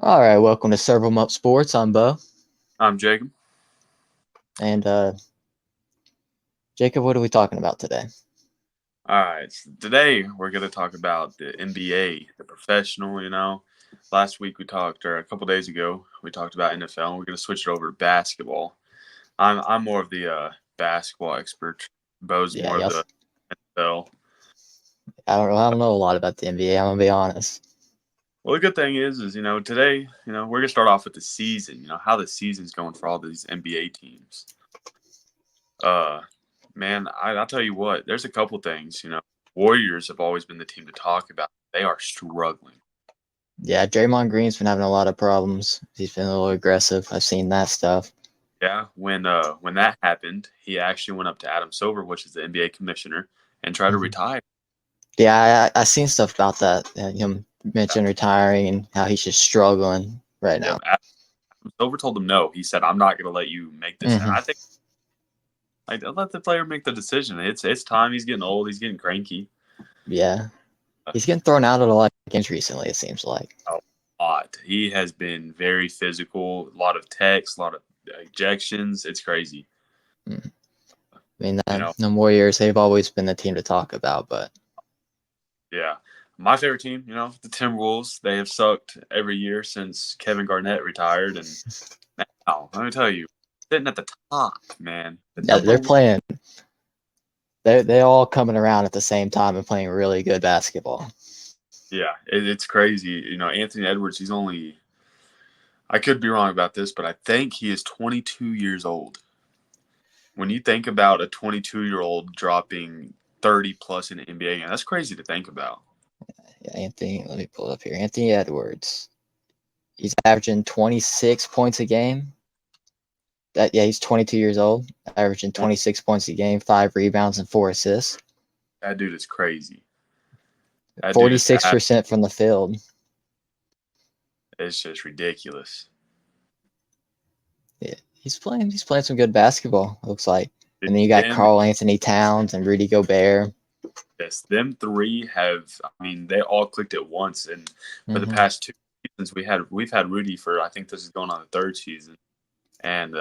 All right, welcome to Serve 'em Up Sports. I'm Bo, I'm Jacob. and Jacob. What are we talking about today? All right, so today we're going to talk about the NBA, the professional. Last week we talked, or a couple days ago, we talked about NFL. And we're going to switch it over to basketball. I'm more of the basketball expert. Bo's Yeah, more of yes. the NFL. I don't know a lot about the NBA. I'm gonna be honest. Well, the good thing is today, we're going to start off with the season. How the season's going for all these NBA teams. Uh, Man, I'll tell you what. There's a couple things. Warriors have always been the team to talk about. They are struggling. Yeah, Draymond Green's been having a lot of problems. He's been a little aggressive. I've seen that stuff. Yeah, when that happened, he actually went up to Adam Silver, which is the NBA commissioner, and tried to Mhm. retire. Yeah, I seen stuff about that. Him mentioned retiring and how he's just struggling right Yep, now. Adam Silver told him no. He said, "I'm not going to let you make this." And hmm I think let the player make the decision. It's time. He's getting old. He's getting cranky. Yeah, A he's getting thrown out of a lot of games recently. It seems like. lot. He has been very physical. A lot of texts, a lot of ejections. It's crazy. Mm. I mean, You know, the Warriors, they've always been the team to talk about, but yeah. My favorite team, the Timberwolves. They have sucked every year since Kevin Garnett retired, and now let me tell you, sitting at the top, man. The yeah, number they're one. playing. They're all coming around at the same time and playing really good basketball. Yeah, it's crazy. Anthony Edwards. He's only. I could be wrong about this, but I think he is 22 years old. When you think about a 22-year-old dropping 30 plus in the NBA, and that's crazy to think about. Yeah, Anthony, let me pull it up here. Anthony Edwards. He's averaging 26 points a game. He's 22 years old, averaging 26 points a game, 5 rebounds and 4 assists. That dude is crazy. That dude is 46% from the field. it's just ridiculous. Yeah, he's playing some good basketball, looks like. Dude, And then you got them Carl Anthony Towns and Rudy Gobert. Yes, them three have. I mean, they all clicked at once, and for the hmm past two seasons, we've had Rudy for. I think this is going on the third season, and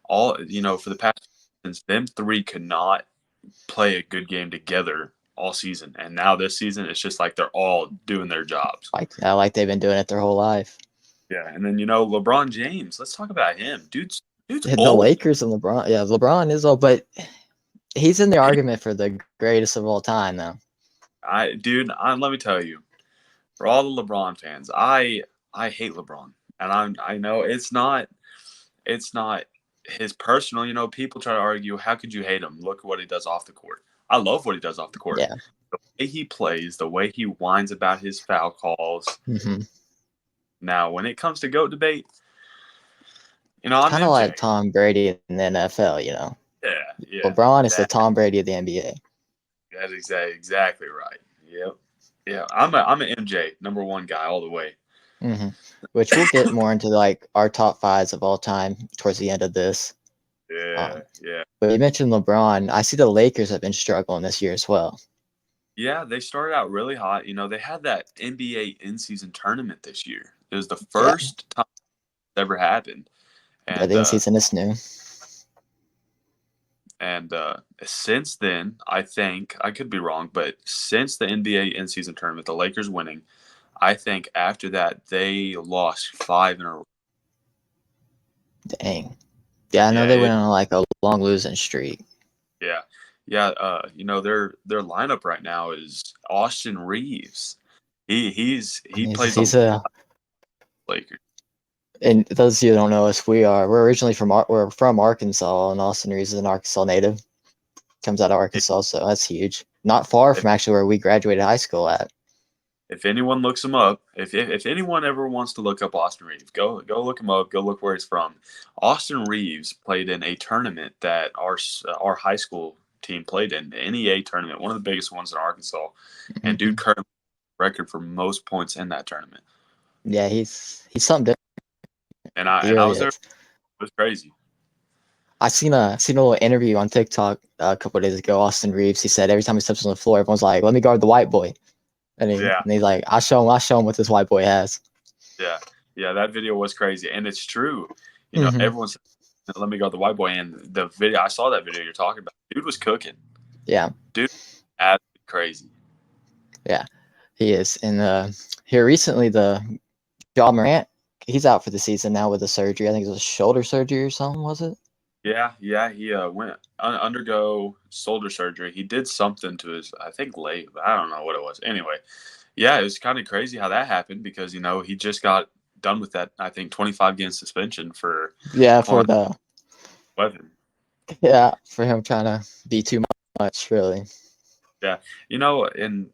all for the past seasons, them three could not play a good game together all season, and now this season, it's just like they're all doing their jobs. like they've been doing it their whole life. Yeah, and then LeBron James. Let's talk about him, dude's The old. Lakers and LeBron. Yeah, LeBron is old, but he's in the argument for the greatest of all time, though. Let me tell you, for all the LeBron fans, I hate LeBron, and I know it's not his personal. People try to argue, how could you hate him? Look at what he does off the court. I love what he does off the court. Yeah. The way he plays, the way he whines about his foul calls. hmm Now, when it comes to GOAT debate, It's I'm kind of MJ. like Tom Brady in the NFL. Yeah, yeah. LeBron is the That Tom Brady of the NBA. that's exactly right. Yep. Yeah. I'm an MJ number one guy all the way. hmm Which we'll get more into like our top fives of all time towards the end of this. Yeah, Um, yeah. but you mentioned LeBron. I see the Lakers have been struggling this year as well. Yeah, they started out really hot. They had that NBA in-season tournament this year. It was the Yeah, first time it's ever happened. yeah, And the in season is new. since then, I think I could be wrong, but since the NBA in-season tournament, the Lakers winning, I think after that they lost five in a row. Dang. Yeah, I know Yeah, they went on like a long losing streak. yeah, yeah. Their lineup right now is Austin Reeves. He plays He's the a Lakers. and those of you who don't know us, we're originally we're from Arkansas, and Austin Reeves is an Arkansas native. Comes out of If, Arkansas, so that's huge. Not far if from actually where we graduated high school at. if anyone looks him up, if anyone ever wants to look up Austin Reeves, go look him up. Go look where he's from. Austin Reeves played in a tournament that our high school team played in, the NEA tournament, one of the biggest ones in Arkansas. And dude hmm currently record for most points in that tournament. Yeah, he's something different. And I He and I really was there. It is. was crazy. I seen a little interview on TikTok a couple of days ago. Austin Reeves, he said every time he steps on the floor, everyone's like, "Let me guard the white boy," Yeah, and he's like, I show him what this white boy has." yeah. Yeah, that video was crazy, and it's true. Hmm. Everyone said, "Let me go with the white boy," and the video I saw that video you're talking about. Dude was cooking. Yeah, Dude, absolutely crazy. yeah, he is. And here recently, the John Morant, he's out for the season now with a surgery. I think it was a shoulder surgery or something. Was it? Yeah. He went undergo shoulder surgery. He did something to his, I think, leg. But I don't know what it was. Anyway, yeah, it was kind of crazy how that happened because he just got done with that. I think 25 game suspension for Yeah, for on the weapon. yeah for him trying to be too much, really. Yeah, and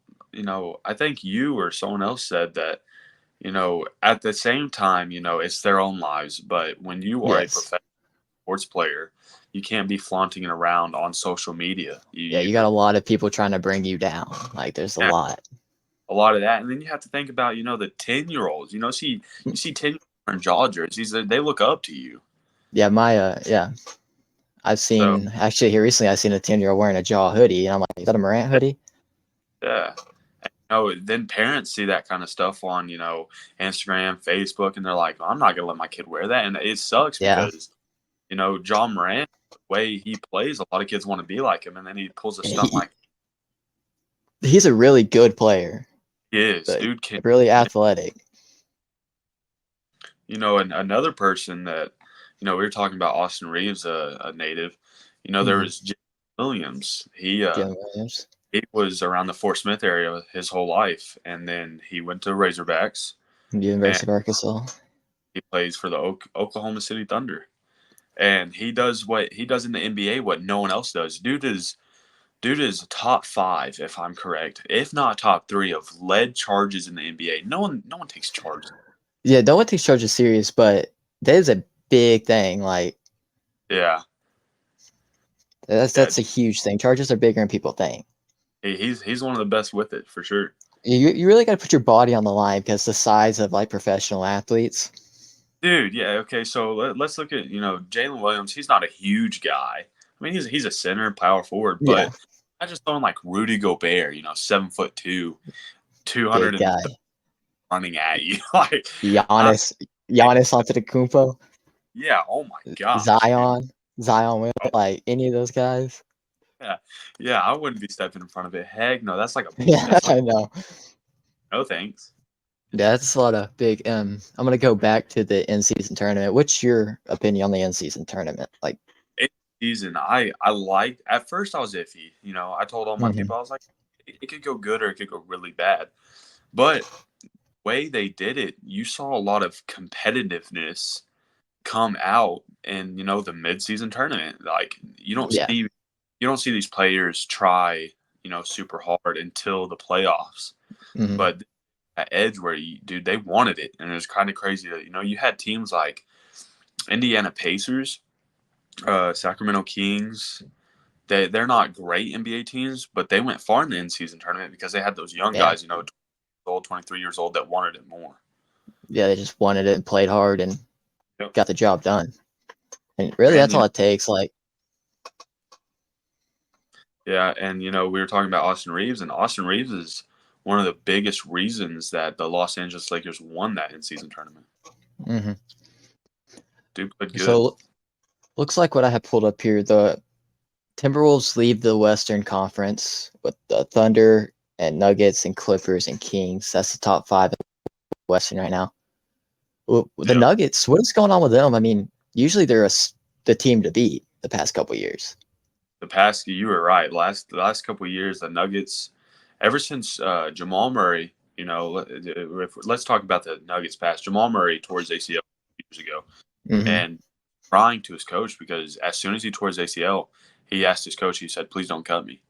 I think you or someone else said that at the same time, it's their own lives. But when you are a Yes. professional sports player, you can't be flaunting it around on social media. Yeah, you got a lot of people trying to bring you down. Like, there's a lot. a lot of that, and then you have to think about the 10-year-olds. You see 10 wearing jaw jerseys, they look up to you. Yeah, my yeah, I've So seen actually here recently. I've seen a 10-year-old wearing a Jaw hoodie, and I'm like, is that a Morant hoodie? yeah. Then parents see that kind of stuff on Instagram, Facebook, and they're like, well, I'm not gonna let my kid wear that, and it sucks Yeah, because John Morant, the way he plays, a lot of kids want to be like him, and then he pulls a stunt he like he's a really good player, he is. like Dude can, really athletic. and another person that we were talking about Austin Reeves, a native. There Mm-hmm. was Jim Williams. He Jim Williams, he was around the Fort Smith area his whole life, and then he went to Razorbacks, and University of Arkansas. he plays for the Oklahoma City Thunder. And he does what he does in the NBA, what no one else does. Dude is top five, if I'm correct, if not top three of lead charges in the NBA. No one takes charges. Yeah, no one takes charges serious, but that is a big thing. Like Yeah, yeah. that's a huge thing. Charges are bigger than people think. He's one of the best with it for sure. You really got to put your body on the line because the size of like professional athletes. Dude, yeah, okay. So let's look at Jalen Williams. He's not a huge guy. I mean, he's a center, power forward, Yeah, but I just throwing like Rudy Gobert, 7'2", big 200 guy. running at you. Like, I, Giannis, Giannis Antetokounmpo, yeah, oh my gosh, dude. Zion, Zion, like any of those guys. Yeah, yeah, I wouldn't be stepping in front of it. Heck no, that's like a Yeah, that's like I know. no thanks. Yeah, that's a lot of big. I'm gonna go back to the in-season tournament. What's your opinion on the in-season tournament? Like, It season, I liked at first I was iffy. I told all my mhm, people I was like, it could go good or it could go really bad. But the way they did it, you saw a lot of competitiveness come out in the mid-season tournament. Like yeah, you don't see these players try super hard until the playoffs. mhm, But that edge where dude, they wanted it, and it was kind of crazy that you had teams like Indiana Pacers, Sacramento Kings. They're not great NBA teams, but they went far in the in-season tournament because they had those young yeah, guys, 23 years old that wanted it more. yeah. They just wanted it and played hard and Yep. got the job done. And really, And that's all it takes. Like, yeah, and we were talking about Austin Reeves, and Austin Reeves is one of the biggest reasons that the Los Angeles Lakers won that in-season tournament. mhm. Dude played good. So looks like what I have pulled up here. The Timberwolves leave the Western Conference with the Thunder and Nuggets and Clippers and Kings. That's the top five in the Western right now. Well, the Yeah, Nuggets, what is going on with them? I mean, usually they're the team to beat the past couple years. you were right. The last couple of years, the Nuggets, ever since Jamal Murray, let's talk about the Nuggets past. Jamal Murray tore his ACL years ago, Hmm. and crying to his coach because as soon as he tore his ACL, he asked his coach. He said, "Please don't cut me."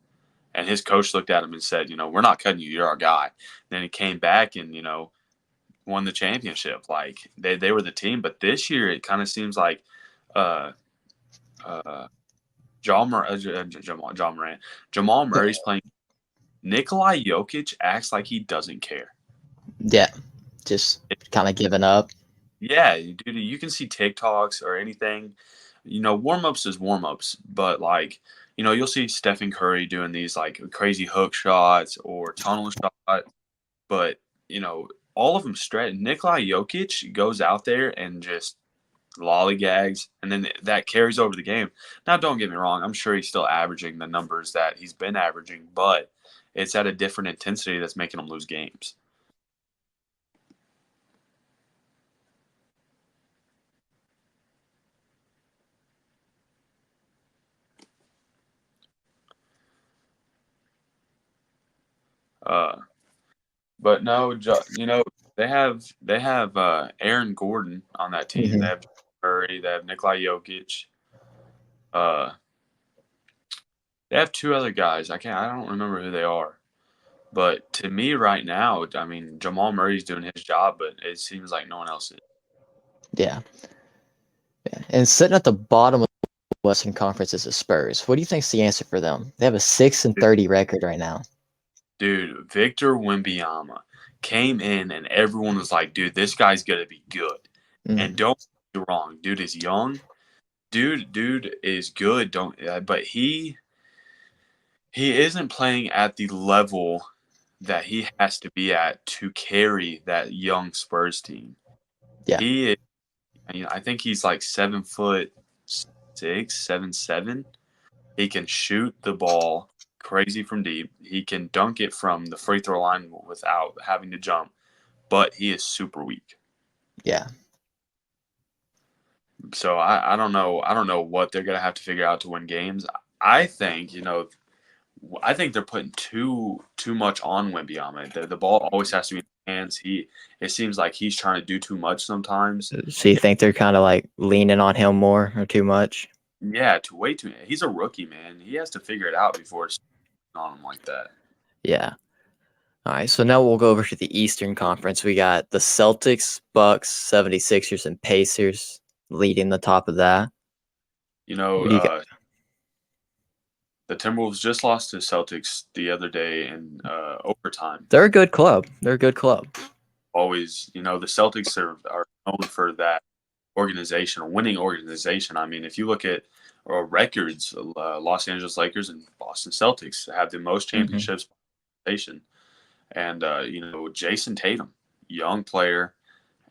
And his coach looked at him and said, "We're not cutting you. You're our guy." And then he came back and won the championship. Like they were the team. But this year, it kind of seems like uh, John Morant, Jamal Murray's playing. Nikolai Jokic acts like he doesn't care. Yeah, just kind of giving up. Yeah, dude, you can see TikToks or anything. Warm ups is warm ups, but like, you'll see Stephen Curry doing these like crazy hook shots or tunnel shots, but all of them stretch. Nikola Jokic goes out there and just lollygags, and then that carries over the game. Now, don't get me wrong. I'm sure he's still averaging the numbers that he's been averaging, but it's at a different intensity that's making him lose games. But no, they have Aaron Gordon on that team. Mm-hmm. They have Murray. They have Nikola Jokic. Uh, they have two other guys. I don't remember who they are. But to me, right now, I mean, Jamal Murray's doing his job, but it seems like no one else is. Yeah. And sitting at the bottom of the Western Conference is the Spurs. What do you think's the answer for them? They have a 6-30 record right now. Dude, Victor Wembanyama came in and everyone was like, dude, this guy's going to be good. And don't be wrong. Dude is young. Dude is good. But he isn't playing at the level that he has to be at to carry that young Spurs team. Yeah. He is, I think he's like 7'6", 7'7". He can shoot the ball crazy from deep. He can dunk it from the free throw line without having to jump, but he is super weak. Yeah. So I don't know. I don't know what they're gonna have to figure out to win games. I think I think they're putting too much on Wembanyama. The ball always has to be in his hands. It seems like he's trying to do too much sometimes. So you think they're kind of like leaning on him more or too much? Yeah, way too. He's a rookie, man. He has to figure it out before it's on him like that. Yeah. All right, so now we'll go over to the Eastern Conference. We got the Celtics, Bucks, 76ers, and Pacers leading the top of that. What do you got? The Timberwolves just lost to Celtics the other day in overtime. They're a good club. Always, the Celtics are known for that organization, winning organization. I mean, if you look at records, Los Angeles Lakers and Boston Celtics have the most championships. And Jason Tatum, young player,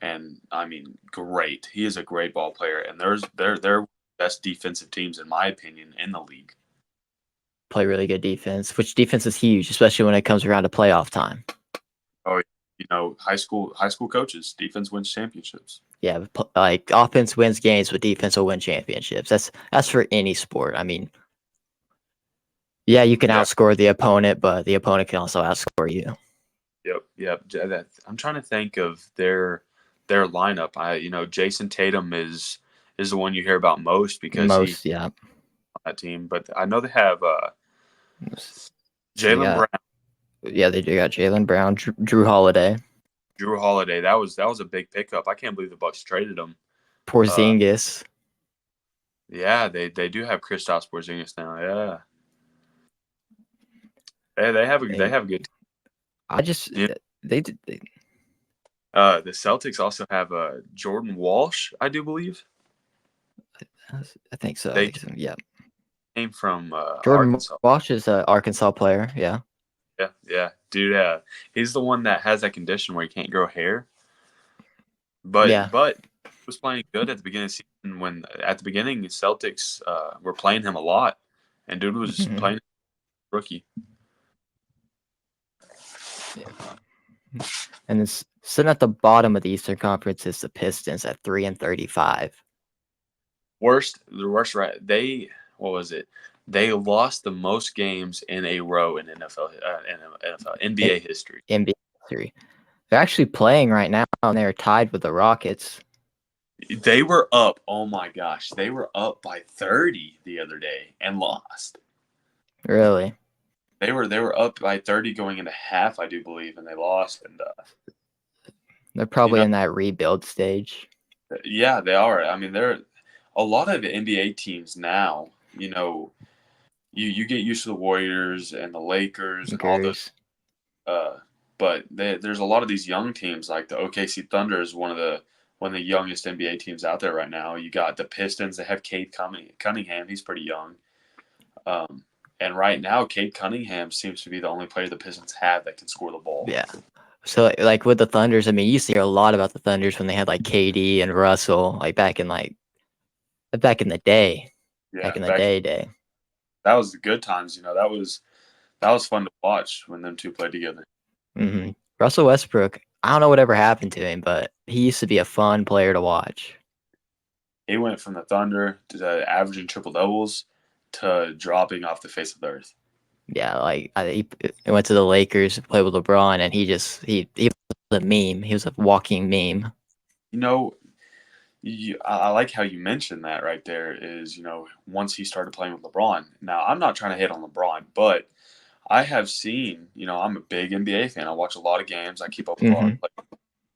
and I mean, great. He is a great ball player, and they're best defensive teams in my opinion in the league. Play really good defense, which defense is huge, especially when it comes around to playoff time. Oh, high school coaches, defense wins championships. Yeah, like offense wins games, but defense will win championships. That's for any sport. I mean, yeah, you can outscore the opponent, but the opponent can also outscore you. Yep. I'm trying to think of their lineup. Jason Tatum is the one you hear about most because he's on that team. But I know they have Jaylen Brown. Yeah, they do got Jaylen Brown, Drew Holiday. That was a big pickup. I can't believe the Bucks traded him. Porzingis. Yeah, they do have Kristaps Porzingis now. Yeah. They have a good team. The Celtics also have Jordan Walsh, I do believe. I think so. Yeah. Came from Jordan Arkansas. Walsh is an Arkansas player. Yeah. Yeah, dude. He's the one that has that condition where he can't grow hair. But he was playing good at the beginning of the season. When at the beginning, the Celtics were playing him a lot, and dude was playing rookie. Yeah. And it's sitting at the bottom of the Eastern Conference is the Pistons at 3-35. The worst, right? What was it? They lost the most games in a row in NBA history. NBA history. They're actually playing right now, and they're tied with the Rockets. They were up. Oh my gosh, they were up by 30 the other day and lost. Really? They were up by 30 going into half, I do believe, and they lost. And they're probably in that rebuild stage. Yeah, they are. I mean, they're a lot of NBA teams now. You get used to the Warriors and the Lakers and all those. But there's a lot of these young teams like the OKC Thunder is one of the youngest NBA teams out there right now. You got the Pistons. They have Cade Cunningham. He's pretty young. And right now, Cade Cunningham seems to be the only player the Pistons have that can score the ball. Yeah. So like with the Thunders, I mean, you used to hear a lot about the Thunders when they had like KD and Russell, like back in the day, Yeah, back in the day. that was the good times. That was fun to watch when them two played together. Russell Westbrook, I don't know whatever happened to him, but he used to be a fun player to watch. He went from the Thunder to averaging triple doubles to dropping off the face of the earth. Yeah, like he went to the Lakers to play with LeBron, and he was a meme. He was a walking meme. You know, I like how you mentioned that right there. Is once he started playing with LeBron. Now I'm not trying to hit on LeBron, but I have seen. I'm a big NBA fan. I watch a lot of games. I keep up with a lot.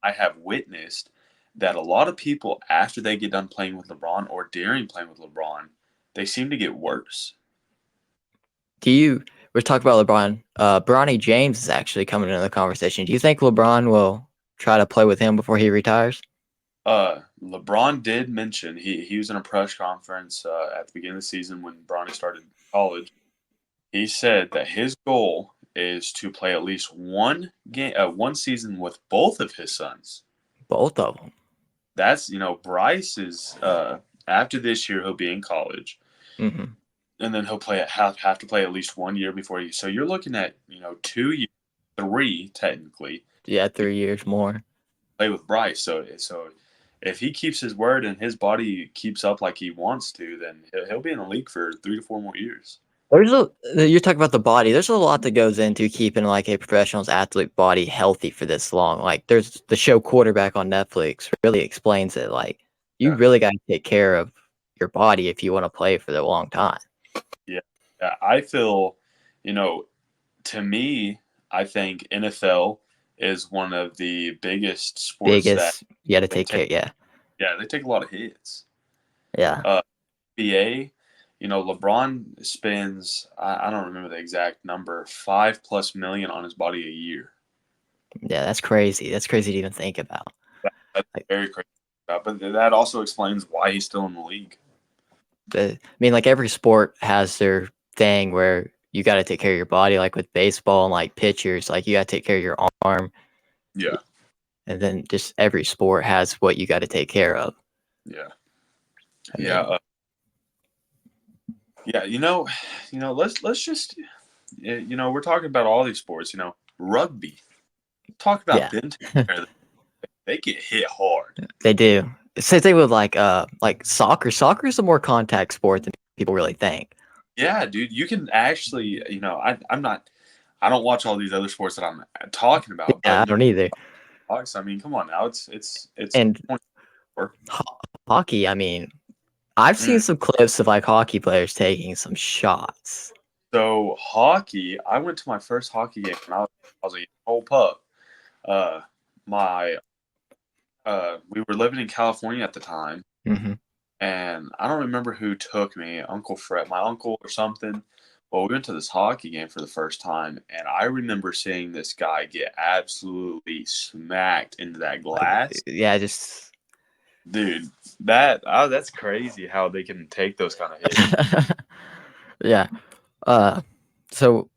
I have witnessed that a lot of people after they get done playing with LeBron or during playing with LeBron, they seem to get worse. We're talking about LeBron. Bronny James is actually coming into the conversation. Do you think LeBron will try to play with him before he retires? LeBron did mention he was in a press conference at the beginning of the season when Bronny started college. He said that his goal is to play at least one game, one season with both of his sons. Both of them. That's Bryce is after this year he'll be in college, Mm-hmm. and then he'll have to play at least 1 year before you. So you're looking at 2 years, 3 technically. Yeah, 3 years more. Play with Bryce. So if he keeps his word and his body keeps up like he wants to, then he'll be in the league for 3 to 4 more years. You're talking about the body. There's a lot that goes into keeping like a professional athlete body healthy for this long. Like there's the show Quarterback on Netflix really explains it. Like you really got to take care of your body if you want to play for the long time. Yeah. I feel, to me, I think NFL is one of the biggest sports that you got to take care. Yeah. Yeah, they take a lot of hits. Yeah. NBA, LeBron spends I don't remember the exact number, $5+ million on his body a year. Yeah, that's crazy. That's crazy to even think about. That's very crazy. But that also explains why he's still in the league. I mean, like every sport has their thing where you got to take care of your body. Like with baseball and like pitchers, like you got to take care of your arm. Yeah. And then just every sport has what you got to take care of. Yeah. Yeah. Let's just we're talking about all these sports. Rugby. Talk about them. They get hit hard. They do. Same thing with like soccer. Soccer is a more contact sport than people really think. Yeah, dude, you can actually, I don't watch all these other sports that I'm talking about. Yeah, I don't either. I mean, come on now, it's and hockey. I mean, I've seen some clips of like hockey players taking some shots. So hockey, I went to my first hockey game when I was a whole pup. We were living in California at the time, and I don't remember who took me, Uncle Fred, my uncle or something. Well, we went to this hockey game for the first time, and I remember seeing this guy get absolutely smacked into that glass. Yeah, just dude, that's crazy how they can take those kind of hits. Yeah. So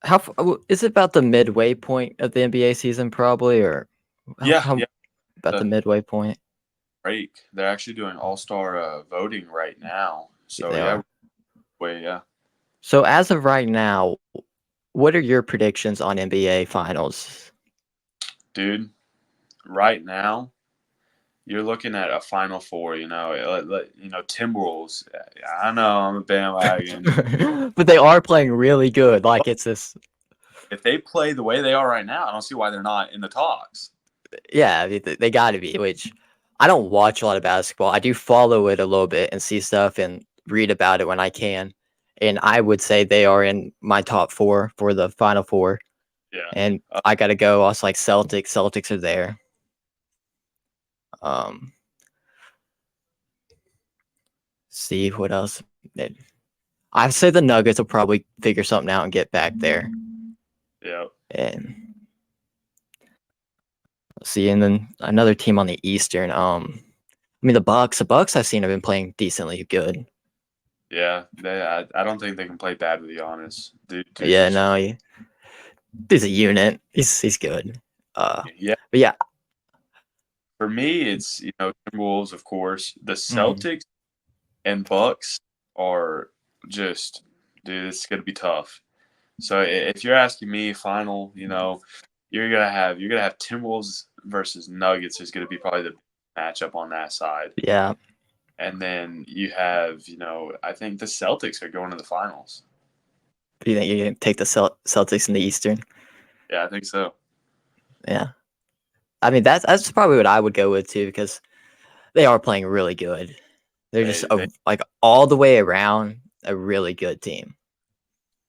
how is it about the midway point of the NBA season, probably, or yeah, about the midway point? Break. They're actually doing all-star voting right now. So yeah. So as of right now, what are your predictions on NBA Finals? Dude, right now, you're looking at a Final Four. Timberwolves. I know I'm a bandwagon, but they are playing really good. Like it's this. If they play the way they are right now, I don't see why they're not in the talks. Yeah, they got to be. Which I don't watch a lot of basketball. I do follow it a little bit and see stuff and read about it when I can. And I would say they are in my top 4 for the Final Four. Yeah. And I got to go. Also, like Celtics. Celtics are there. See what else. I'd say the Nuggets will probably figure something out and get back there. Yeah. And see, and then another team on the Eastern. I mean the Bucks. The Bucks I've seen have been playing decently good. Yeah, I don't think they can play bad, to be honest. Dude, yeah, no, he's a unit. He's good. Yeah, But yeah, for me, it's Timberwolves, of course. The mhm. Celtics and Bucks are just, dude, it's gonna be tough. So if you're asking me, final, you're gonna have Timberwolves versus Nuggets is gonna be probably the matchup on that side, Yeah. and then you have, I think the Celtics are going to the finals. Do you think you're gonna take the Celtics in the Eastern? Yeah, I think so. Yeah. I mean, that's probably what I would go with too, because they are playing really good. They're just They like all the way around a really good team.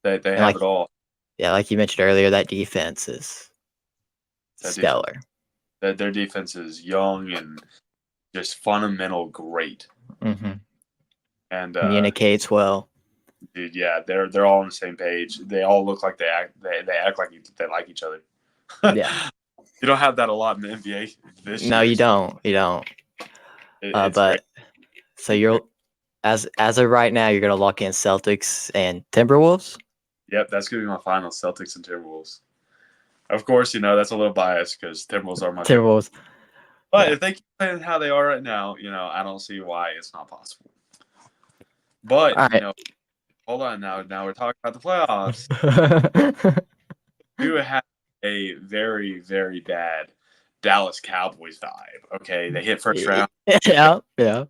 they And have like it all. yeah, like you mentioned earlier, that defense is That defense, stellar. that their defense is young and just fundamental great. Hmm. And Communicates well. dude, yeah, they're all on the same page. They all look like they act like they like each other. Yeah. You don't have that a lot in the NBA this No, year. you don't. You don't. It's great. But so you're as of right now, you're gonna lock in Celtics and Timberwolves. Yep, that's gonna be my final: Celtics and Timberwolves. Of course, that's a little biased because Timberwolves are my favorite. Timberwolves. But Yeah. if they keep playing how they are right now, I don't see why it's not possible. But All right. hold on now. Now we're talking about the playoffs. Do have a very, very bad Dallas Cowboys vibe. Okay, they hit first round. Yeah. Yeah.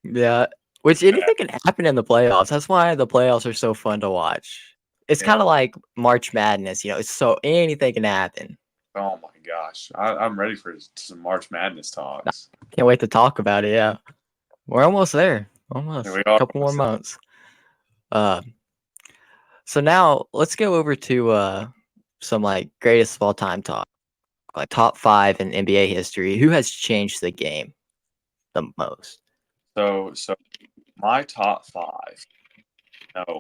Yeah. Which anything can happen in the playoffs. That's why the playoffs are so fun to watch. It's Yeah. kind of like March Madness, it's so anything can happen. Oh my gosh, I'm ready for some March Madness talks. Can't wait to talk about it. Yeah. We're almost there. Here Almost. we A are. couple more months. Uh, so now let's go over to some like greatest of all time talk, like top 5 in NBA history. Who has changed the game the most? So my top five. No,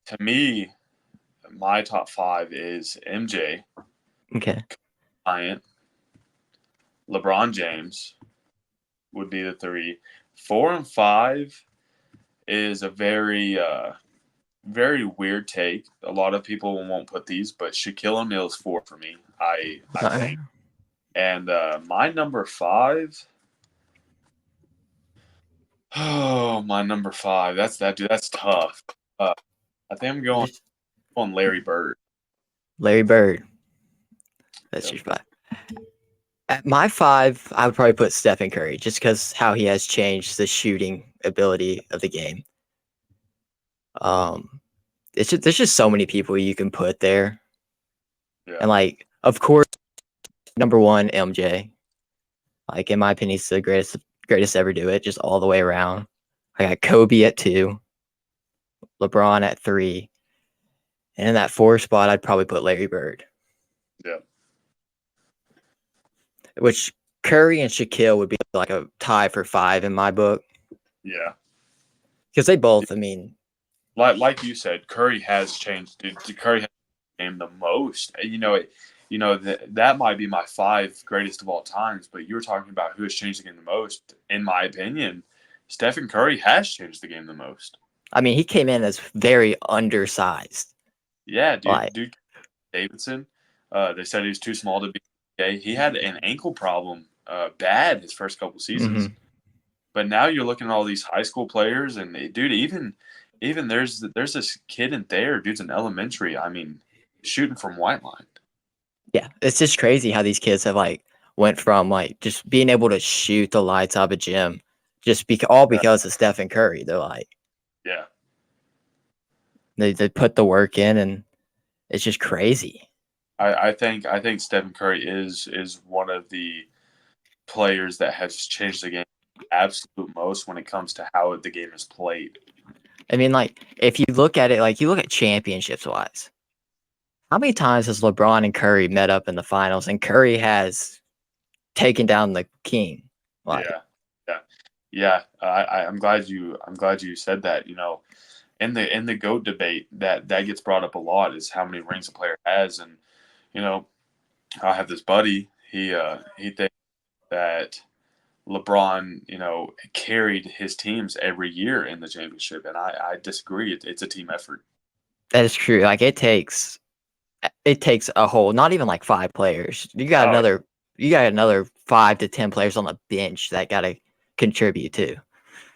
to me, my top five is MJ, Okay. Bryant, LeBron James would be the three. 4 and 5 is a very weird take. A lot of people won't put these, but Shaquille O'Neal is 4 for me. I think. And my number 5. Oh, my number 5. That's tough. I think I'm going on Larry Bird. Larry Bird. That's Yep. your 5. At my 5, I would probably put Stephen Curry, just because how he has changed the shooting ability of the game. There's just so many people you can put there, Yeah. and like, of course, number 1, MJ. Like in my opinion, he's the greatest ever do it, just all the way around. I got Kobe at 2, LeBron at 3, and in that 4 spot, I'd probably put Larry Bird. Yeah. Which Curry and Shaquille would be like a tie for 5 in my book, Yeah. because they both, I mean, Like you said, Curry has changed. Curry has game the most. That might be my 5 greatest of all times. But you were talking about who has changed the game the most. In my opinion, Stephen Curry has changed the game the most. I mean, he came in as very undersized. Yeah, Like, dude, Davidson. They said he was too small to be. Okay, he had an ankle problem, bad his first couple seasons. mhm. But now you're looking at all these high school players, and dude, even there's this kid in there, dude's in elementary. I mean, shooting from white line. Yeah, it's just crazy how these kids have like went from like just being able to shoot the lights out of a gym, just all Yeah, because of Stephen Curry. They're like yeah. they put the work in, and it's just crazy. I think Stephen Curry is one of the players that has changed the game absolute most when it comes to how the game is played. I mean, like if you look at it, like you look at championships wise, how many times has LeBron and Curry met up in the finals, and Curry has taken down the king? Like, Yeah, yeah, yeah. I'm glad you said that. In the GOAT debate, that gets brought up a lot is how many rings a player has, and you know I have this buddy. He thinks that LeBron, carried his teams every year in the championship, and I disagree. It's a team effort. that is true. Like it takes it takes a whole, not even like 5 players. You got another 5 to 10 players on the bench that got to contribute too.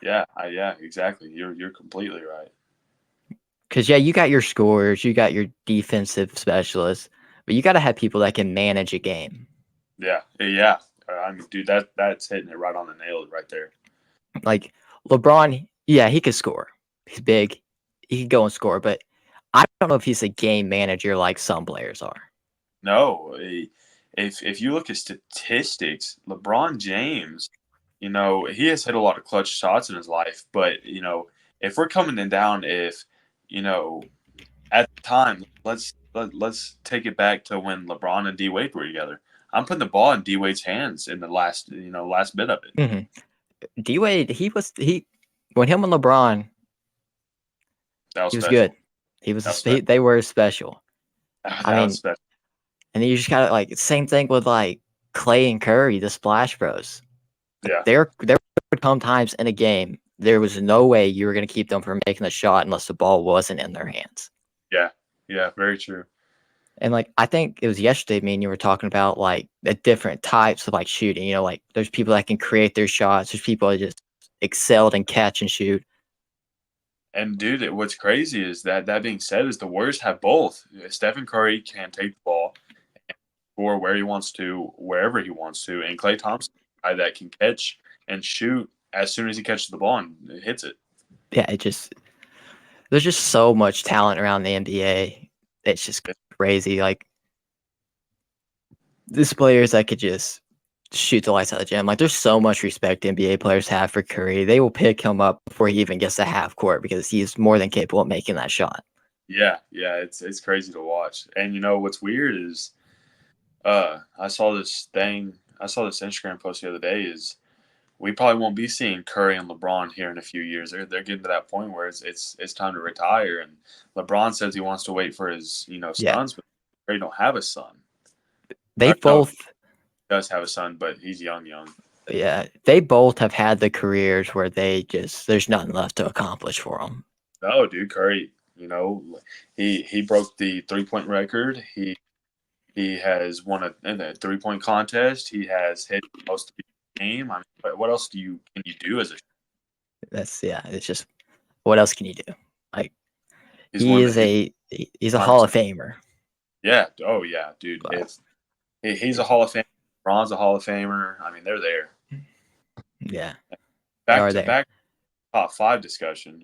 Yeah, exactly. You're completely right. Because you got your scorers, you got your defensive specialists, but you got to have people that can manage a game. Yeah. I mean, dude, that's hitting it right on the nail right there. Like LeBron, yeah, he could score. He's big. He could go and score, but I don't know if he's a game manager like some players are. No, if you look at statistics, LeBron James, he has hit a lot of clutch shots in his life, but if we're coming in down, if at the time, let's take it back to when LeBron and D Wade were together. I'm putting the ball in D Wade's hands in the last bit of it. Mm-hmm. D Wade, when him and LeBron, he was good. They were special. I mean, special. And then you just gotta like same thing with like Clay and Curry, the Splash Bros. Yeah, there would come times in a game there was no way you were gonna keep them from making the shot unless the ball wasn't in their hands. Yeah, very true. And like I think it was yesterday, me and you were talking about like the different types of like shooting. Like there's people that can create their shots. There's people that just excelled in catch and shoot. And dude, what's crazy is that being said, is the Warriors have both. Stephen Curry can take the ball and score where he wants to, wherever he wants to, and Klay Thompson, a guy that can catch and shoot as soon as he catches the ball and hits it. Yeah, there's just so much talent around the NBA. It's just crazy. Like these players that could just shoot the lights out of the gym. Like there's so much respect NBA players have for Curry. They will pick him up before he even gets to half court because he's more than capable of making that shot. Yeah, it's crazy to watch. And what's weird is I saw this Instagram post the other day is we probably won't be seeing Curry and LeBron here in a few years. They're getting to that point where it's time to retire. And LeBron says he wants to wait for his sons, but Curry don't have a son. They both does have a son, but he's young. Yeah, they both have had the careers where there's nothing left to accomplish for them. No, dude, Curry, he broke the 3-point record. He has won a 3-point contest. He has hit most of the game. I mean, what else can you do as a? It's just what else can you do? Like he's a Hall of Famer. Yeah. Oh yeah, dude. He's a Hall of Famer. Ron's a Hall of Famer. I mean, they're there. Yeah. Back top 5 discussion.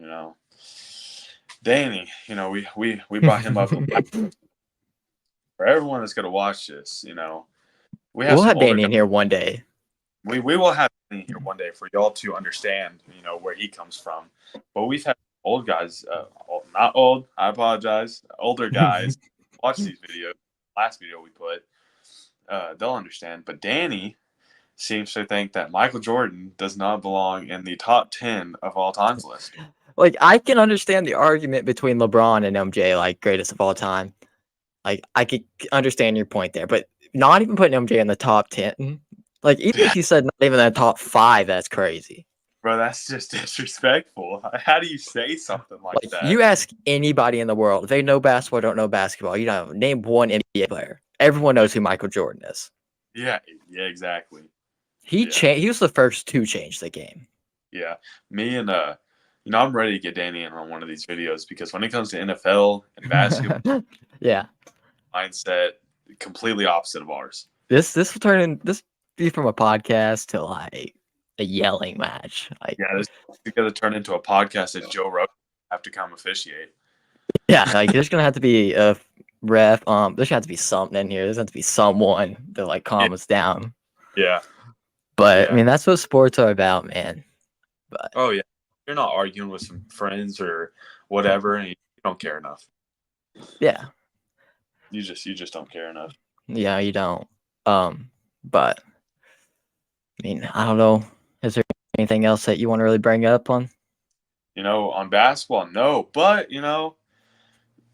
Danny. We brought him up for everyone that's gonna watch this. We'll have Danny in here one day. We will have Danny here one day for y'all to understand, where he comes from. But we've had old guys, not old. I apologize. Older guys watch these videos. Last video we put. They'll understand. But Danny seems to think that Michael Jordan does not belong in the top 10 of all times list. Like, I can understand the argument between LeBron and MJ, like, greatest of all time. Like, I could understand your point there, but not even putting MJ in the top 10. Like, even if you said not even in the top 5, that's crazy. Bro, that's just disrespectful. How do you say something like that? You ask anybody in the world, if they know basketball, don't know basketball, name one NBA player. Everyone knows who Michael Jordan is. Yeah, exactly. He was the first to change the game. Yeah, me and I'm ready to get Danny in on one of these videos because when it comes to NFL and basketball, mindset completely opposite of ours. This will be from a podcast to like a yelling match. Like, this is gonna turn into a podcast that Joe Rogan have to come officiate. Yeah, like there's gonna have to be a ref. There's gonna have to be something in here. There's gonna have to be someone to like calm us down. Yeah. But I mean, that's what sports are about, man. But you're not arguing with some friends or whatever, and you don't care enough. Yeah. You just don't care enough. Yeah, you don't. But I mean, I don't know. Is there anything else that you want to really bring up on? On basketball, no. But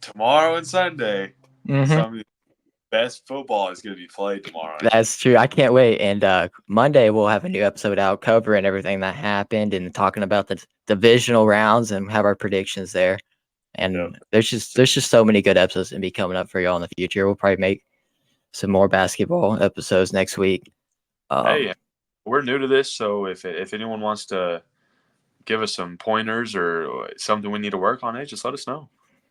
tomorrow and Sunday, some of the best football is going to be played tomorrow. That's true. I can't wait. And Monday we'll have a new episode out covering everything that happened and talking about the divisional rounds and have our predictions there. And there's just so many good episodes to be coming up for y'all in the future. We'll probably make some more basketball episodes next week. Hey, we're new to this, so if anyone wants to give us some pointers or something we need to work on, hey, just let us know.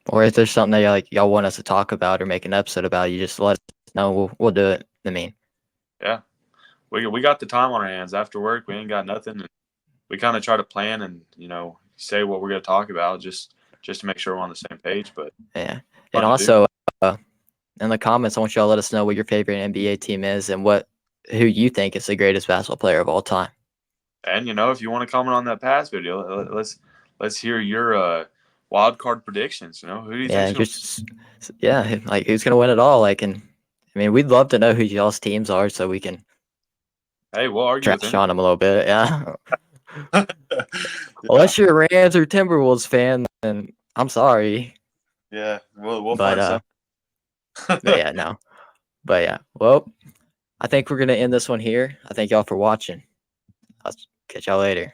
Or if there's something that y'all want us to talk about or make an episode about, you just let us know. We'll do it. I mean, yeah, we got the time on our hands after work. We ain't got nothing, and we kind of try to plan and say what we're gonna talk about just to make sure we're on the same page. But yeah, and also in the comments, I want y'all to let us know what your favorite NBA team is and who you think is the greatest basketball player of all time. And if you want to comment on that past video, let's hear your wild card predictions. Who do you think? Like who's gonna win it all? We'd love to know who y'all's teams are so we can. Hey, we'll argue with trash on them a little bit. Yeah. Yeah. Unless you're a Rams or Timberwolves fan, then I'm sorry. Yeah, we'll find some. But yeah, no. But yeah, well, I think we're gonna end this one here. I thank y'all for watching. I'll catch y'all later.